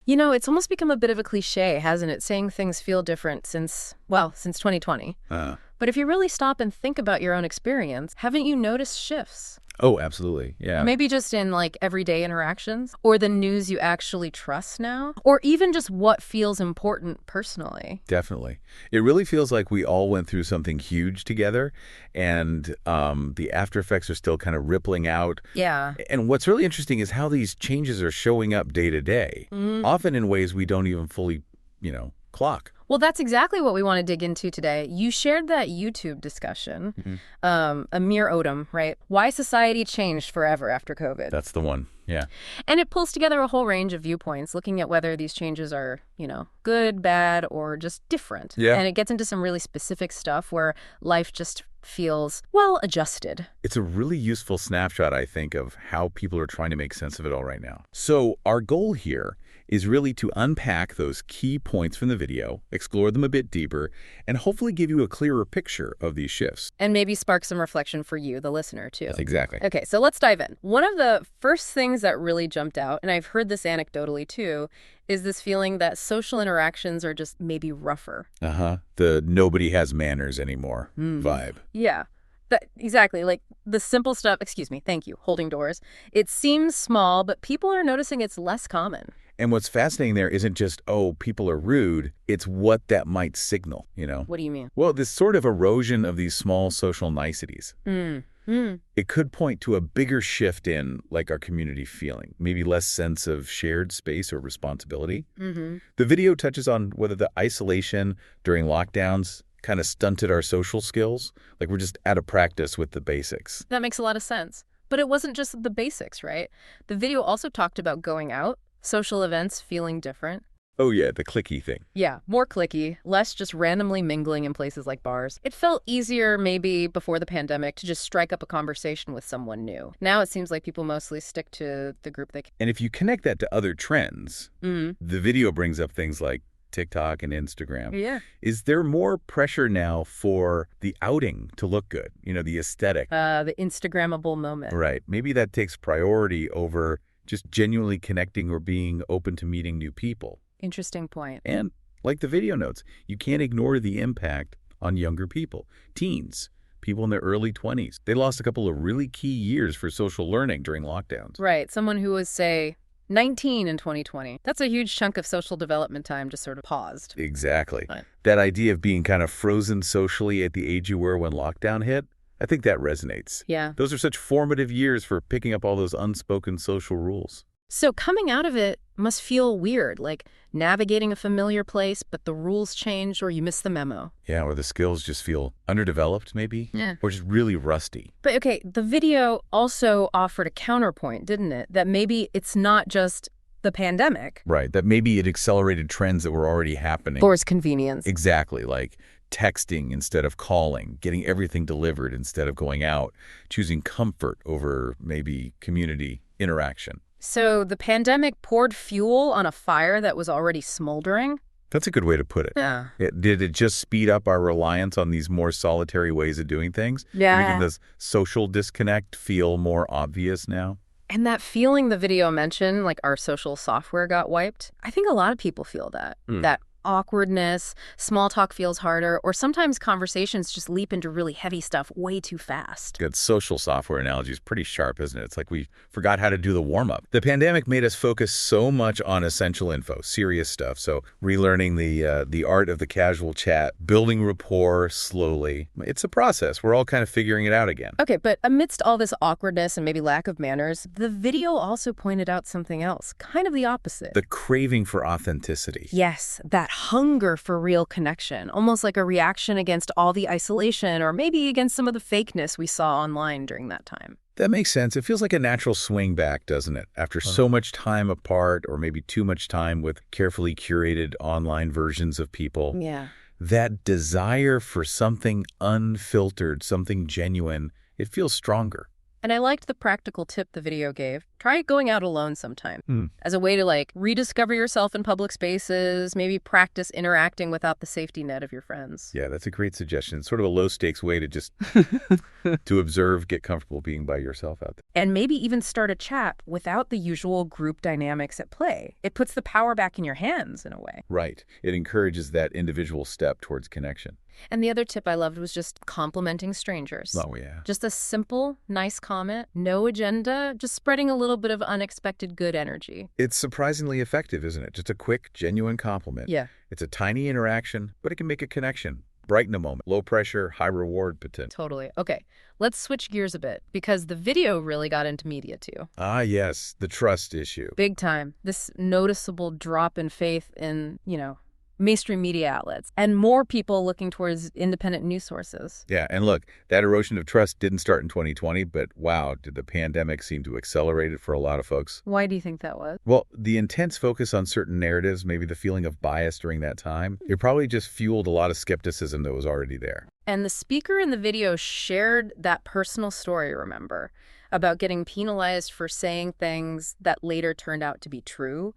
You know, it's almost become a bit of a cliche, hasn't it? Saying things feel different since 2020. Uh, But if you really stop and think about your own experience, haven't you noticed shifts? oh, absolutely. Yeah. Maybe just in like everyday interactions, or the news you actually trust now, or even just what feels important personally. Definitely. It really feels like we all went through something huge together, and the after effects are still kind of rippling out. Yeah. And what's really interesting is how these changes are showing up day to day, often in ways we don't even fully, clock. Well, that's exactly what we want to dig into today. You shared that YouTube discussion, Amir Odom, right? Why society changed forever after COVID. That's the one. Yeah. And it pulls together a whole range of viewpoints, looking at whether these changes are, good, bad, or just different. Yeah. And it gets into some really specific stuff where life just feels, well, adjusted. It's a really useful snapshot, I think, of how people are trying to make sense of it all right now. So our goal here is really to unpack those key points from the video, explore them a bit deeper, and hopefully give you a clearer picture of these shifts. And maybe spark some reflection for you, the listener, too. That's exactly. Okay, so let's dive in. One of the first things that really jumped out, and I've heard this anecdotally too, is this feeling that social interactions are just maybe rougher. The nobody has manners anymore vibe. Yeah. Exactly. Like the simple stuff, excuse me, thank you, holding doors. It seems small, but people are noticing it's less common. And what's fascinating there isn't just, oh, people are rude. It's what that might signal, What do you mean? Well, this sort of erosion of these small social niceties. It could point to a bigger shift in, like, our community feeling, maybe less sense of shared space or responsibility. The video touches on whether the isolation during lockdowns kind of stunted our social skills. Like, we're just out of practice with the basics. That makes a lot of sense. But it wasn't just the basics, right? The video also talked about going out, social events feeling different. Oh, yeah, the clicky thing. Yeah, more clicky, less just randomly mingling in places like bars. It felt easier maybe before the pandemic to just strike up a conversation with someone new. Now it seems like people mostly stick to the group they can. And if you connect that to other trends, the video brings up things like TikTok and Instagram. Yeah. Is there more pressure now for the outing to look good? The aesthetic. The Instagrammable moment. Right. Maybe that takes priority over just genuinely connecting or being open to meeting new people. Interesting point. And like the video notes, you can't ignore the impact on younger people, teens, people in their early 20s. They lost a couple of really key years for social learning during lockdowns. Right. Someone who was, say, 19 in 2020. That's a huge chunk of social development time just sort of paused. Exactly. Right. That idea of being kind of frozen socially at the age you were when lockdown hit, I think that resonates. Yeah. Those are such formative years for picking up all those unspoken social rules. So coming out of it must feel weird, like navigating a familiar place, but the rules changed or you missed the memo. Yeah, or the skills just feel underdeveloped, maybe? Yeah. Or just really rusty. But okay, the video also offered a counterpoint, didn't it? That maybe it's not just the pandemic. Right, that maybe it accelerated trends that were already happening. For its convenience. Exactly, like texting instead of calling, getting everything delivered instead of going out, choosing comfort over maybe community interaction. So the pandemic poured fuel on a fire that was already smoldering? That's a good way to put it. Yeah. Did it just speed up our reliance on these more solitary ways of doing things? Yeah. Making this social disconnect feel more obvious now? And that feeling the video mentioned, like our social software got wiped, I think a lot of people feel that. That awkwardness, small talk feels harder, or sometimes conversations just leap into really heavy stuff way too fast. That social software analogy is pretty sharp, isn't it? It's like we forgot how to do the warm-up. The pandemic made us focus so much on essential info, serious stuff. So relearning the art of the casual chat, building rapport slowly. It's a process. We're all kind of figuring it out again. Okay, but amidst all this awkwardness and maybe lack of manners, the video also pointed out something else, kind of the opposite. The craving for authenticity. Yes, that hunger for real connection, almost like a reaction against all the isolation or maybe against some of the fakeness we saw online during that time. That makes sense. It feels like a natural swing back, doesn't it? After so much time apart or maybe too much time with carefully curated online versions of people. Yeah. That desire for something unfiltered, something genuine, it feels stronger. And I liked the practical tip the video gave. Try going out alone sometime as a way to rediscover yourself in public spaces, maybe practice interacting without the safety net of your friends. Yeah, that's a great suggestion. It's sort of a low-stakes way to just to observe, get comfortable being by yourself out there. And maybe even start a chat without the usual group dynamics at play. It puts the power back in your hands in a way. Right. It encourages that individual step towards connection. And the other tip I loved was just complimenting strangers. Oh, yeah. Just a simple, nice comment, no agenda, just spreading a little bit of unexpected good energy. It's surprisingly effective, isn't it? Just a quick, genuine compliment. Yeah. It's a tiny interaction, but it can make a connection. Brighten a moment. Low pressure, high reward potential. Totally. Okay, let's switch gears a bit because the video really got into media too. Ah, yes, the trust issue. Big time. This noticeable drop in faith in, mainstream media outlets and more people looking towards independent news sources. Yeah, and look, that erosion of trust didn't start in 2020, but wow, did the pandemic seem to accelerate it for a lot of folks. Why do you think that was? Well, the intense focus on certain narratives, maybe the feeling of bias during that time, it probably just fueled a lot of skepticism that was already there. And the speaker in the video shared that personal story, remember, about getting penalized for saying things that later turned out to be true.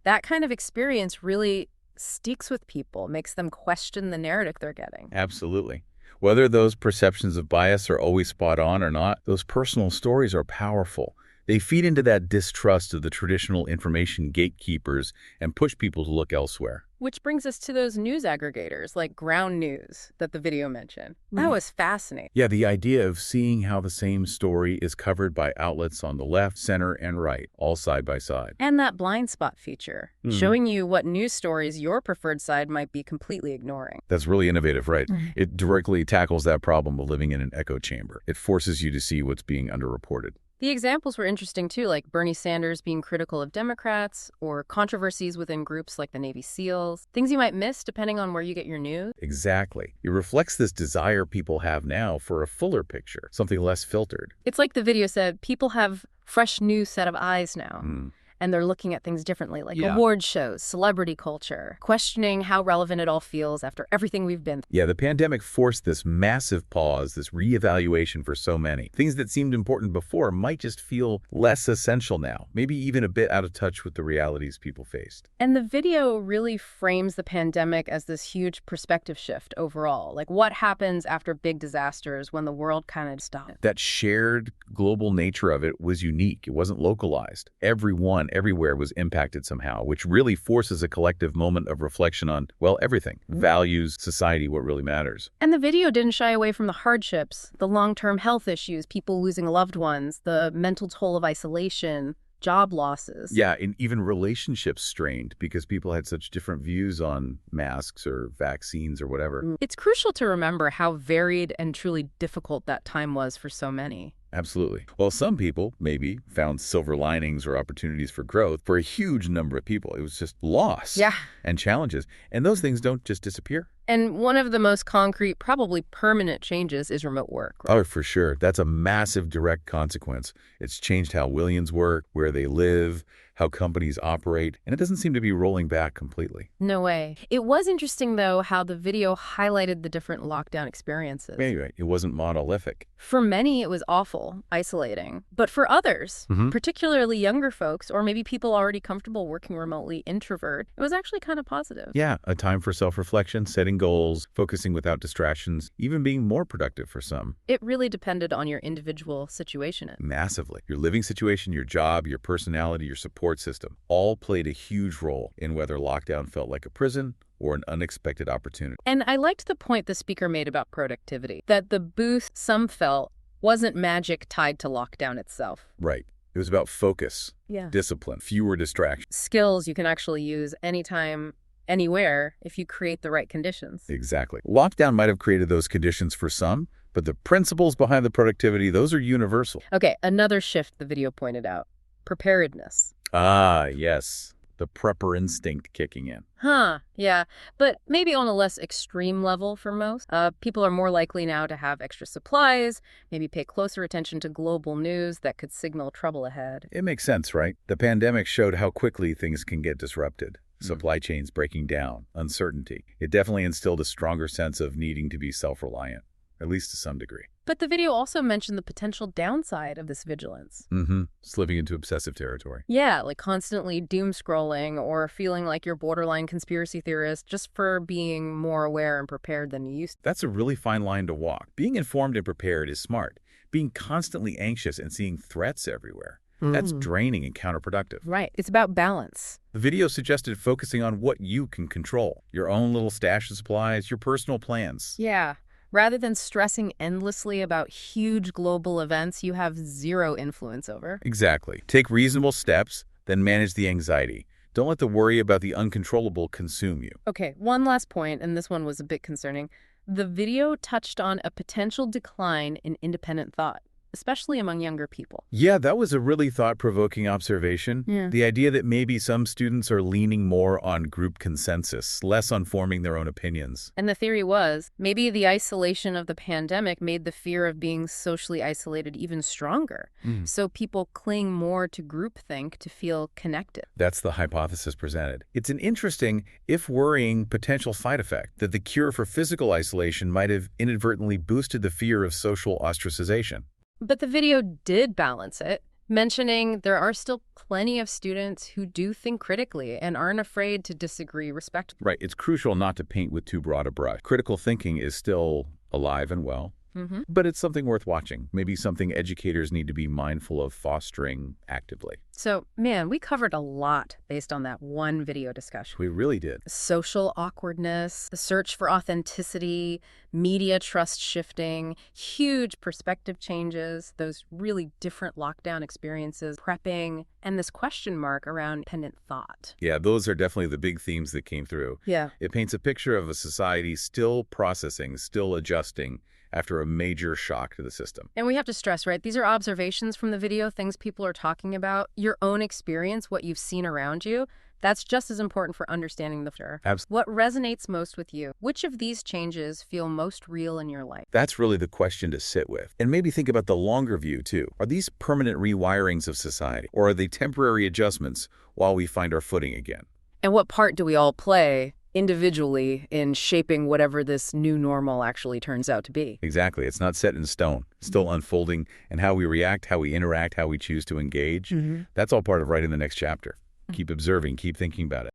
That kind of experience really sticks with people, makes them question the narrative they're getting. Absolutely. Whether those perceptions of bias are always spot on or not, those personal stories are powerful. They feed into that distrust of the traditional information gatekeepers and push people to look elsewhere. Which brings us to those news aggregators like Ground News that the video mentioned. That was fascinating. Yeah, the idea of seeing how the same story is covered by outlets on the left, center, and right, all side by side. And that blind spot feature, showing you what news stories your preferred side might be completely ignoring. That's really innovative, right? It directly tackles that problem of living in an echo chamber. It forces you to see what's being underreported. The examples were interesting, too, like Bernie Sanders being critical of Democrats or controversies within groups like the Navy SEALs, things you might miss depending on where you get your news. Exactly. It reflects this desire people have now for a fuller picture, something less filtered. It's like the video said, people have fresh new set of eyes now. And they're looking at things differently, like award shows, celebrity culture, questioning how relevant it all feels after everything we've been through. Yeah, the pandemic forced this massive pause, this reevaluation for so many. Things that seemed important before might just feel less essential now, maybe even a bit out of touch with the realities people faced. And the video really frames the pandemic as this huge perspective shift overall, like what happens after big disasters when the world kind of stops. That shared global nature of it was unique. It wasn't localized. Everyone, everywhere was impacted somehow, which really forces a collective moment of reflection on, well, everything. Values, society, what really matters. And the video didn't shy away from the hardships, the long-term health issues, people losing loved ones, the mental toll of isolation, job losses. Yeah, and even relationships strained because people had such different views on masks or vaccines or whatever. It's crucial to remember how varied and truly difficult that time was for so many. Absolutely. Well, some people maybe found silver linings or opportunities for growth. For a huge number of people, it was just loss and challenges. And those things don't just disappear. And one of the most concrete, probably permanent changes is remote work. Right? Oh, for sure. That's a massive direct consequence. It's changed how Williams work, where they live, how companies operate, and it doesn't seem to be rolling back completely. No way. It was interesting, though, how the video highlighted the different lockdown experiences. Anyway, it wasn't monolithic. For many, it was awful, isolating. But for others, particularly younger folks, or maybe people already comfortable working remotely, introvert, it was actually kind of positive. Yeah, a time for self-reflection, setting goals, focusing without distractions, even being more productive for some. It really depended on your individual situation. Massively. Your living situation, your job, your personality, your support system, all played a huge role in whether lockdown felt like a prison or an unexpected opportunity. And I liked the point the speaker made about productivity, that the boost some felt wasn't magic tied to lockdown itself. Right. It was about focus, discipline, fewer distractions. Skills you can actually use anytime, anywhere, if you create the right conditions. Exactly. Lockdown might have created those conditions for some, but the principles behind the productivity, those are universal. Okay, another shift the video pointed out. Preparedness. Ah, yes. The prepper instinct kicking in. Yeah. But maybe on a less extreme level for most. People are more likely now to have extra supplies, maybe pay closer attention to global news that could signal trouble ahead. It makes sense, right? The pandemic showed how quickly things can get disrupted. Supply chains breaking down, uncertainty. It definitely instilled a stronger sense of needing to be self-reliant. at least to some degree. But the video also mentioned the potential downside of this vigilance. Slipping into obsessive territory. Yeah, like constantly doom scrolling or feeling like you're borderline conspiracy theorist just for being more aware and prepared than you used to. That's a really fine line to walk. Being informed and prepared is smart. Being constantly anxious and seeing threats everywhere, that's draining and counterproductive. Right. It's about balance. The video suggested focusing on what you can control. Your own little stash of supplies, your personal plans. Yeah. Rather than stressing endlessly about huge global events you have zero influence over. Exactly. Take reasonable steps, then manage the anxiety. Don't let the worry about the uncontrollable consume you. Okay, one last point, and this one was a bit concerning. The video touched on a potential decline in independent thought, especially among younger people. Yeah, that was a really thought-provoking observation. Yeah. The idea that maybe some students are leaning more on group consensus, less on forming their own opinions. And the theory was, maybe the isolation of the pandemic made the fear of being socially isolated even stronger. So people cling more to groupthink to feel connected. That's the hypothesis presented. It's an interesting, if worrying, potential side effect that the cure for physical isolation might have inadvertently boosted the fear of social ostracization. But the video did balance it, mentioning there are still plenty of students who do think critically and aren't afraid to disagree respectfully. Right. It's crucial not to paint with too broad a brush. Critical thinking is still alive and well, but it's something worth watching. Maybe something educators need to be mindful of fostering actively. So, man, we covered a lot based on that one video discussion. We really did. Social awkwardness, the search for authenticity, media trust shifting, huge perspective changes, those really different lockdown experiences, prepping, and this question mark around independent thought. Yeah, those are definitely the big themes that came through. Yeah. It paints a picture of a society still processing, still adjusting after a major shock to the system. And we have to stress, right? These are observations from the video, things people are talking about, your own experience, what you've seen around you. That's just as important for understanding the future. Absolutely. What resonates most with you? Which of these changes feel most real in your life? That's really the question to sit with. And maybe think about the longer view, too. Are these permanent rewirings of society, or are they temporary adjustments while we find our footing again? And what part do we all play individually in shaping whatever this new normal actually turns out to be? Exactly. It's not set in stone. It's still unfolding. And how we react, how we interact, how we choose to engage, that's all part of writing the next chapter. Keep observing, keep thinking about it.